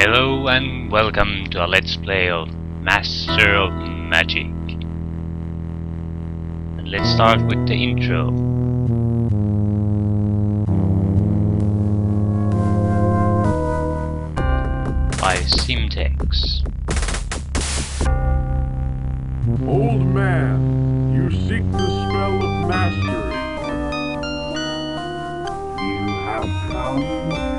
Hello and welcome to a Let's Play of Master of Magic. And let's start with the intro. By Simtex. Old man, you seek the spell of mastery. You have come too late.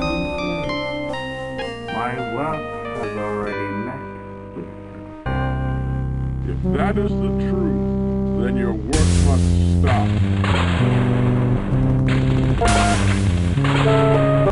My work has already met with you. If that is the truth, then your work must stop. Hold on a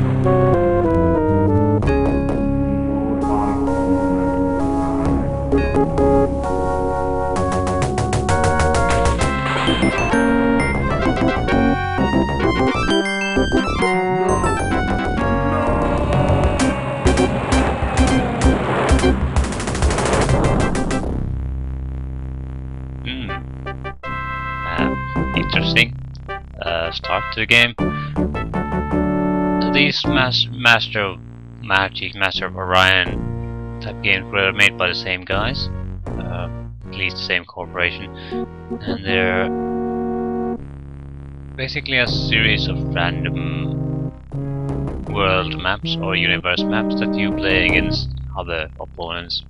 Interesting. Start to the game. These Master of Magic, Master of Orion type games were made by the same guys, at least the same corporation, and they're basically a series of random world maps or universe maps that you play against other opponents.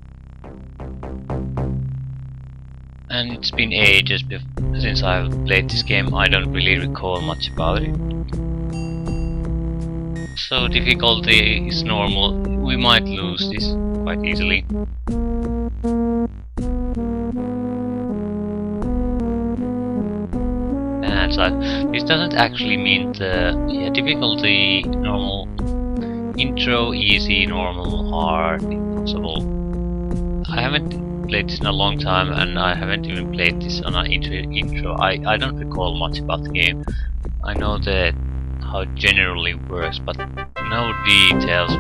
And it's been ages since I've played this game. I don't really recall much about it. So difficulty is normal. We might lose this quite easily. And so this doesn't actually mean the difficulty normal, intro, easy, normal, hard, impossible. I haven't played this in a long time, and I haven't even played this on an intro. I don't recall much about the game. I know that how it generally works, but no details.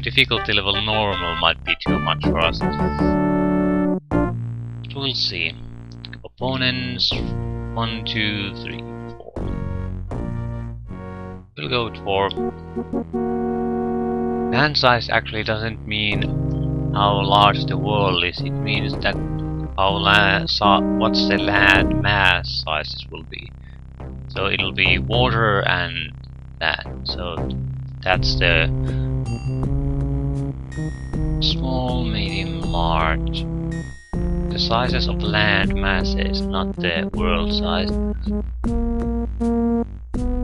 Difficulty level normal might be too much for us. We'll see. Opponents 1, 2, 3, 4. We'll go with 4. Land size actually doesn't mean how large the world is. It means that what's the land mass sizes will be. So it'll be water and land. So that's the small, medium, large. The sizes of land masses, not the world size.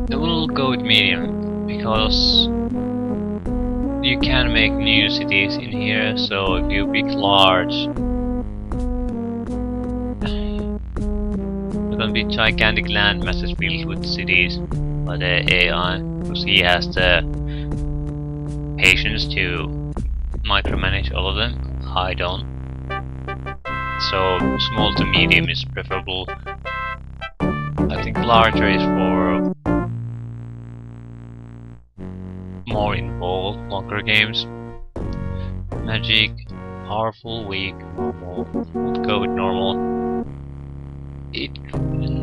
We'll go with medium because you can make new cities in here. So if you pick large, there gonna be gigantic land masses built with cities by the AI, because he has the patience to micromanage all of them. I don't. So small to medium is preferable. I think larger is for more involved, longer games. Magic, powerful, weak, normal. We'll go with normal.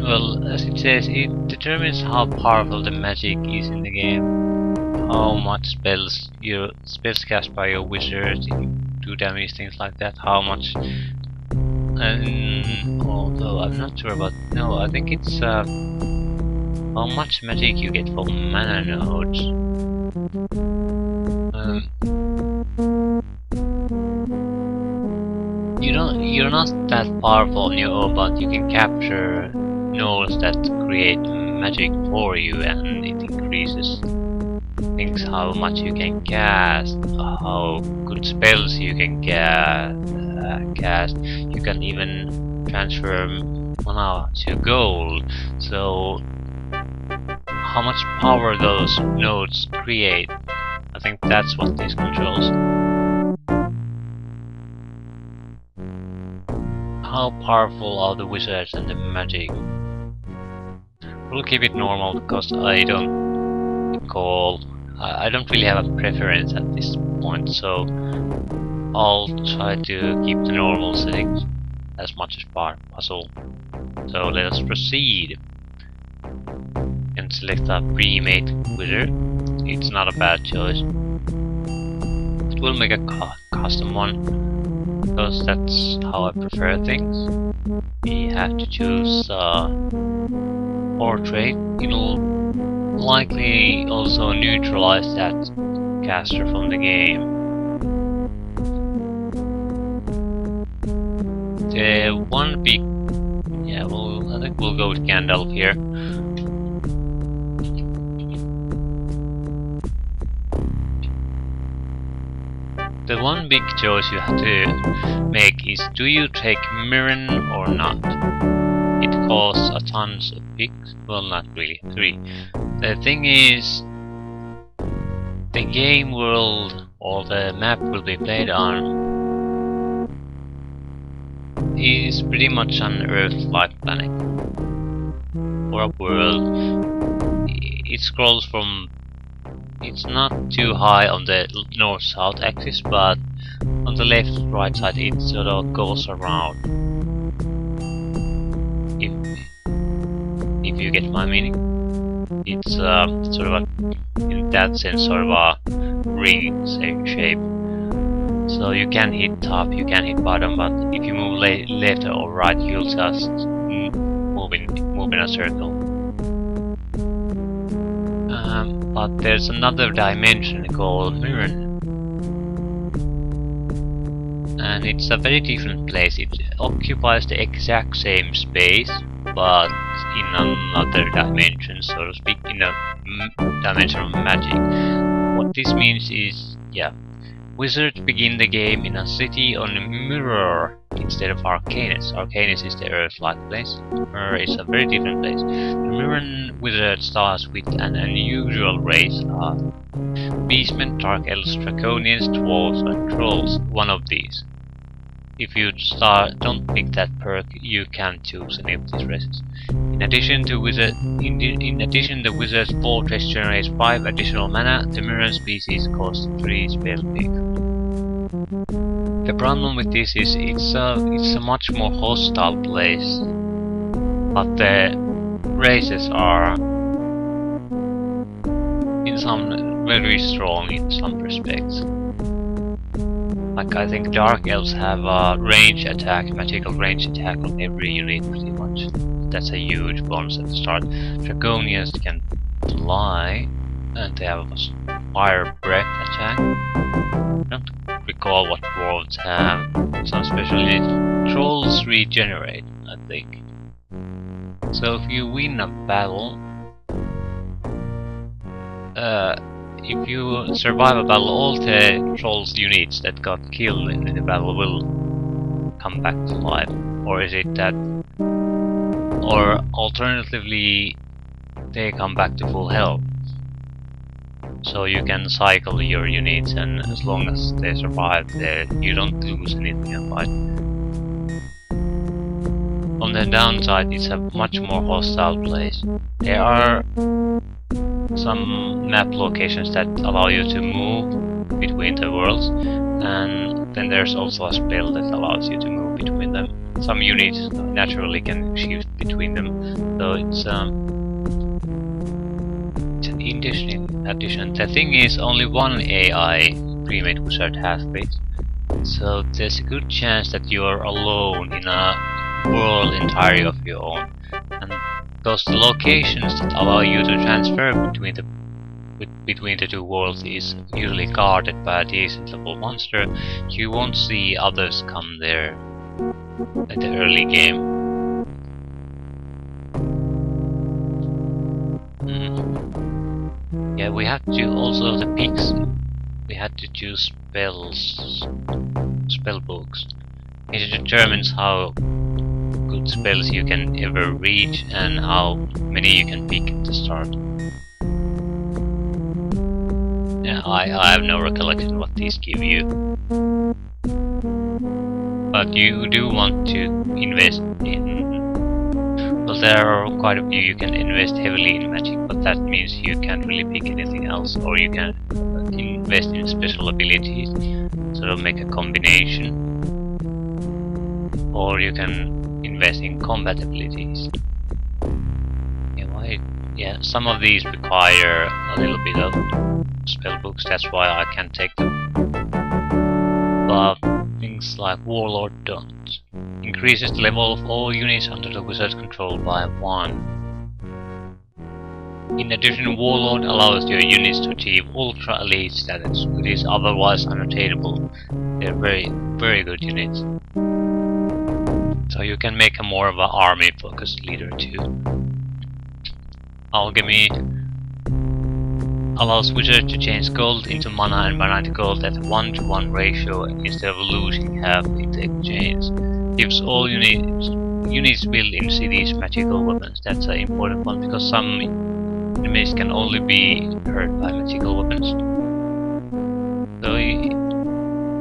Well, as it says, it determines how powerful the magic is in the game. How much spells cast by your wizard do damage, things like that. How much. Although I'm not sure about. No, I think it's how much magic you get from mana nodes. You're not that powerful on your own, but you can capture nodes that create magic for you, and it increases things, how much you can cast, how good spells you can cast. You can even transfer mana to gold. So how much power those nodes create, I think that's what this controls. How powerful are the wizards and the magic? We'll keep it normal because I don't recall. I don't really have a preference at this point, so I'll try to keep the normal settings as much as possible. So let us proceed. And select a pre-made wizard. It's not a bad choice. It will make a custom one, because that's how I prefer things. We have to choose portrait. It'll likely also neutralize that caster from the game. The one big... yeah, I think we'll go with Gandalf here. The one big choice you have to make is, do you take Mirren or not? It costs a tons of picks, well not really, 3. The thing is, the game world or the map will be played on is pretty much an Earth-like planet. For a world, it scrolls from... it's not too high on the north-south axis, but on the left-right side it sort of goes around. If you get my meaning, it's sort of a, in that sense, sort of a ring shape. So you can hit top, you can hit bottom, but if you move left or right, you'll just move in a circle. But there's another dimension called Mirren, and it's a very different place. It occupies the exact same space, but in another dimension, so to speak, in a dimension of magic. What this means is, yeah, wizards begin the game in a city on Mirror instead of Arcanus. Arcanus is the Earth-like place. Mirror is a very different place. The Mirren wizard starts with an unusual race of beastmen, dark elves, draconians, dwarves, and trolls. One of these. If you don't pick that perk, you can choose any of these races. In addition, the wizard's fortress generates 5 additional mana. The Mirren species costs 3 spell picks. The problem with this is it's a much more hostile place, but the races are in some very strong in some respects. Like, I think Dark Elves have a range attack, magical range attack on every unit pretty much. That's a huge bonus at the start. Draconians can fly, and they have a fire breath attack. I don't recall what dwarves have. Some special trolls regenerate, I think. So if you win a battle, if you survive a battle, all the trolls units that got killed in the battle will come back to life. Or is it that... or alternatively, they come back to full health. So you can cycle your units, and as long as they survive, you don't lose anything in a fight. On the downside, it's a much more hostile place. There are some map locations that allow you to move between the worlds, and then there's also a spell that allows you to move between them. Some units naturally can shift between them, so it's an interesting addition. The thing is, only one AI pre-made wizard has this, so there's a good chance that you are alone in a world entirely of your own, and because the locations that allow you to transfer between the two worlds is usually guarded by a decent level monster, you won't see others come there at the early game. Yeah, we have to also the picks. We had to choose spell books. It determines how good spells you can ever reach and how many you can pick at the start. Yeah, I have no recollection what these give you. But you do want to invest in... well, there are quite a few you can invest heavily in magic, but that means you can't really pick anything else, or you can invest in special abilities, sort of make a combination, or you can invest in combat abilities. Yeah, some of these require a little bit of spell books, that's why I can't take them. but things like Warlord don't. Increases the level of all units under the wizard's control by 1. In addition, Warlord allows your units to achieve Ultra Elite status, which is otherwise unattainable. They're very good units. So you can make a more of an army focused leader too. Alchemy allows wizards to change gold into mana and mana to gold at a 1-to-1 ratio instead of losing half in the exchange. Gives all units built in cities magical weapons. That's an important one because some enemies can only be hurt by magical weapons. So you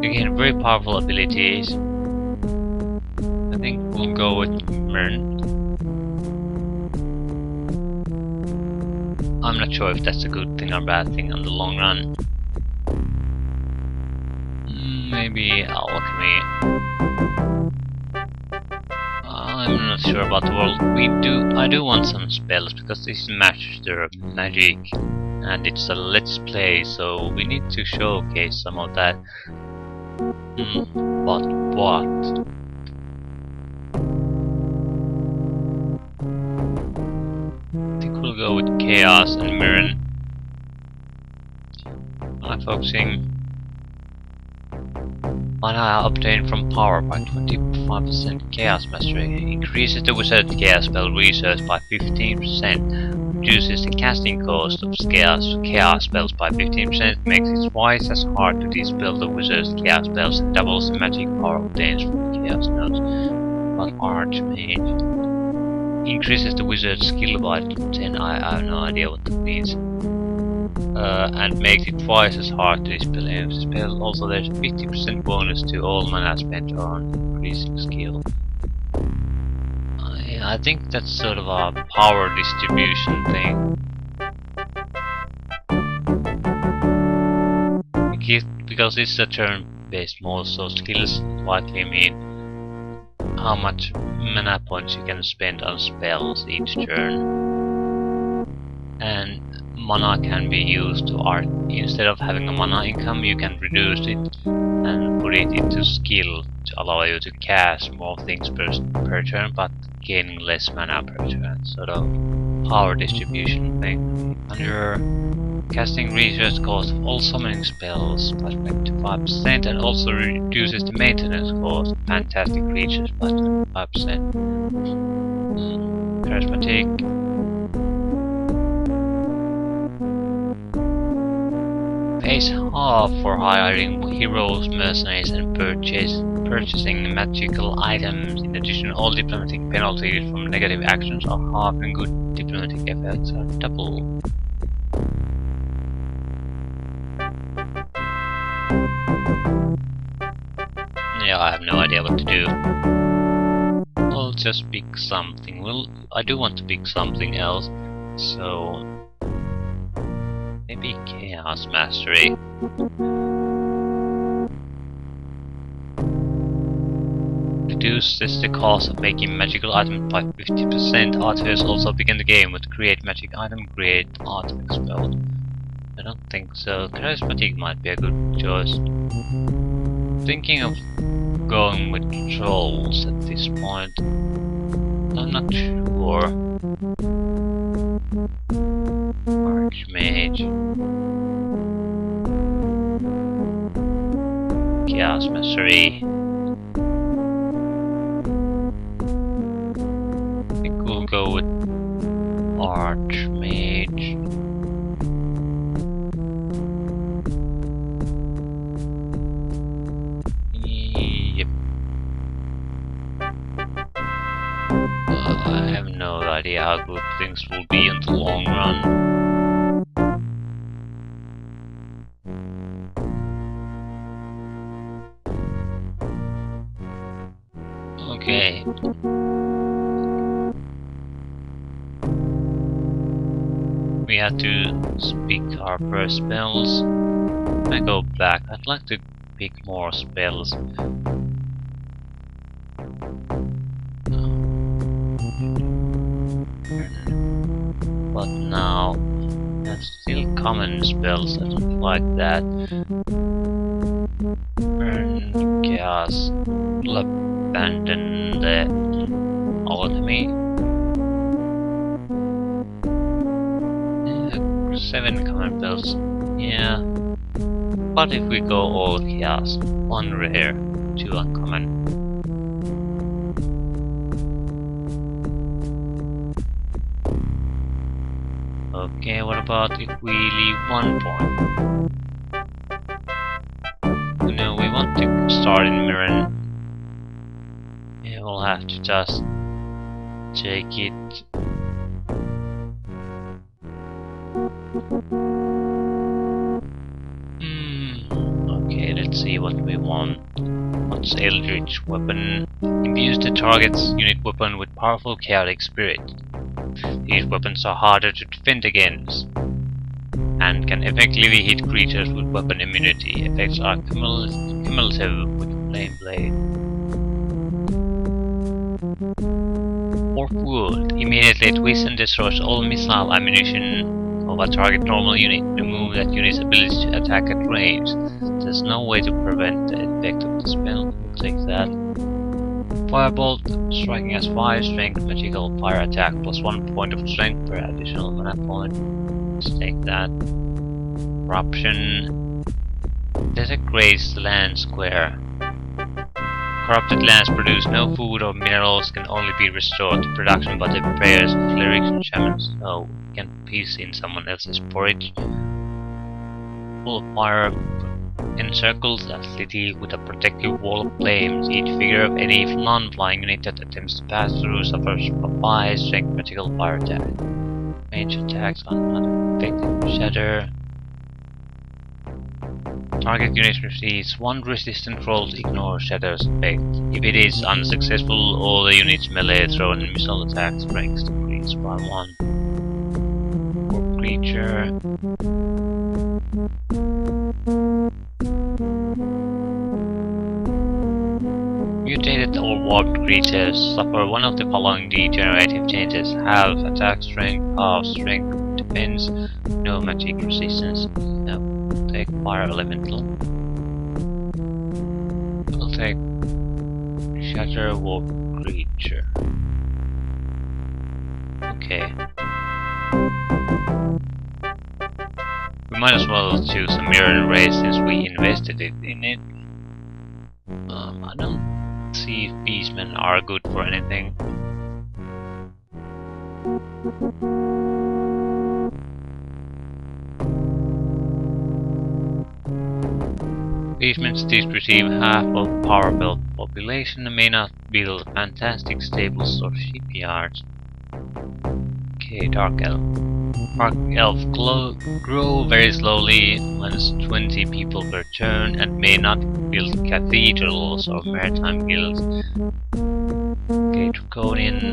gain very powerful abilities. I think we'll go with Myrn. I'm not sure if that's a good thing or bad thing on the long run. Maybe Alchemy. I'm not sure about the world. I do want some spells because this is Master Magic and it's a let's play, so we need to showcase some of that. But what? I think we'll go with Chaos and Mirren. I'm focusing mana obtained from power by 25%. Chaos Mastery increases the wizard's chaos spell research by 15%, reduces the casting cost of chaos spells by 15%, makes it twice as hard to dispel the wizard's chaos spells, and doubles the magic power obtained from chaos nodes. But Archmage increases the wizard's skill by 10. I have no idea what that means. And makes it twice as hard to dispel any spell. Also, there's a 50% bonus to all mana spent on increasing skill. I think that's sort of a power distribution thing. Because it's a turn-based mode, so skills likely mean how much mana points you can spend on spells each turn. And mana can be used to art. Instead of having a mana income, you can reduce it and put it into skill to allow you to cast more things per turn, but gaining less mana per turn. Sort of power distribution thing. Under casting research cost of all summoning spells by 25% and also reduces the maintenance cost of fantastic creatures by 25%. Charismatic. Pays half for hiring heroes, mercenaries and purchasing magical items. In addition, all diplomatic penalties from negative actions are half and good diplomatic effects are double. Yeah, I have no idea what to do. I'll just pick something. Well, I do want to pick something else, so maybe Chaos Mastery. Reduces the cost of making magical items by 50%. Artificers also begin the game with create magic item, create artifact spell. I don't think so. Charismatic might be a good choice. Thinking of going with trolls at this point. I'm not sure. Archmage. Chaos Mastery. I think we'll go with Archmage. Yep. I have no idea how good things will be in the long run. Okay. We have to speak our first spells. I go back. I'd like to pick more spells. But now that's still common spells. I don't like that. Burn chaos. Will abandon the alchemy. 7 common bells. Yeah. But if we go all chaos, 1 rare, 2 uncommon. Okay, what about if we leave 1 point? No, we want to start in Mirren. Yeah, we'll have to just take it. Okay, let's see what we want. What's Eldritch Weapon? Imbue the target's unit weapon with powerful chaotic spirit. These weapons are harder to defend against and can effectively hit creatures with weapon immunity. Effects are cumulative with Flame Blade. Fourth Wound. Immediately twists and destroys all missile ammunition of a target normal unit. Remove that unit's ability to attack at range. There's no way to prevent the effect of the spell. We'll take that. Firebolt. Striking as 5 strength magical fire attack plus 1 point of strength per additional mana point. Let's take that. Corruption. Desecrates the land square. Corrupted lands produce no food or minerals, can only be restored to production by the prayers of clerics and shamans. So we can piece in someone else's porridge. Full of fire encircles a city with a protective wall of flames. Each figure of any non-flying unit that attempts to pass through suffers a 5 strength magical fire attack. Range attacks on unaffected shatter. Target unit receives 1 resistant roll to ignore Shadow's effect. If it is unsuccessful, all the units' melee, throw, and missile attack strengths decrease by 1. For creature. Mutated or warped creatures suffer one of the following degenerative changes: half attack strength, half strength defense, no magic resistance. No. Take fire elemental. We'll take shatter warp creature. Okay. We might as well choose a mirror race since we invested in it. I don't see if beastmen are good for anything. Beastmen still receive half of power belt population and may not build fantastic stables or shipyards. Okay, Dark Elf. Dark Elf grow very slowly, minus 20 people per turn, and may not build cathedrals or maritime guilds. Okay, Draconian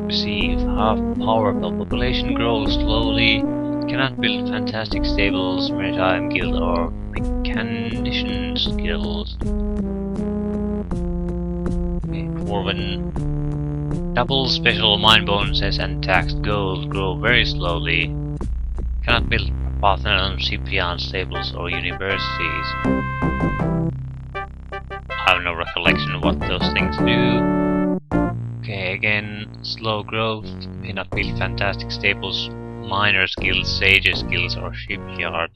receive half power belt population, grows slowly, cannot build fantastic stables, maritime guild, or mechanician skills. Okay, Dwarven. Double special mind bonuses and taxed gold grow very slowly. Cannot build Parthenon, shipyard, stables, or universities. I have no recollection of what those things do. Okay, again, slow growth. May not build fantastic stables, miners guilds, sages guilds, or shipyard.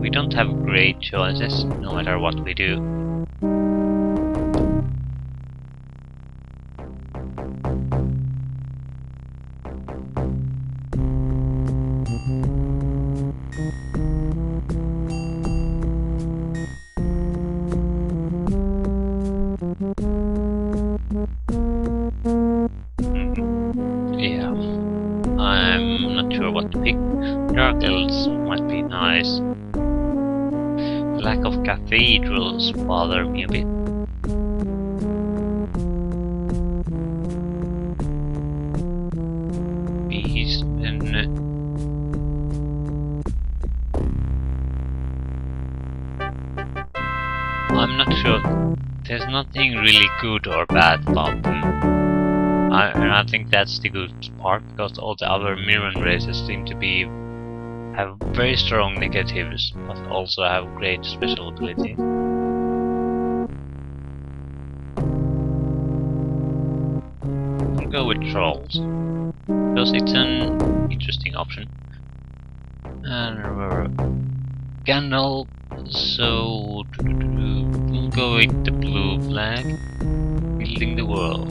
We don't have great choices, no matter what we do. Yeah, I'm not sure what to pick. Dark Elves might be nice. Lack of cathedrals bother me a bit. Beastmen. I'm not sure. There's nothing really good or bad about them. And I think that's the good part, because all the other Mirren races seem to be have very strong negatives, but also have great special ability. I'll go with trolls, because it's an interesting option. And remember, Gandalf, so we'll go with the blue flag, building the world.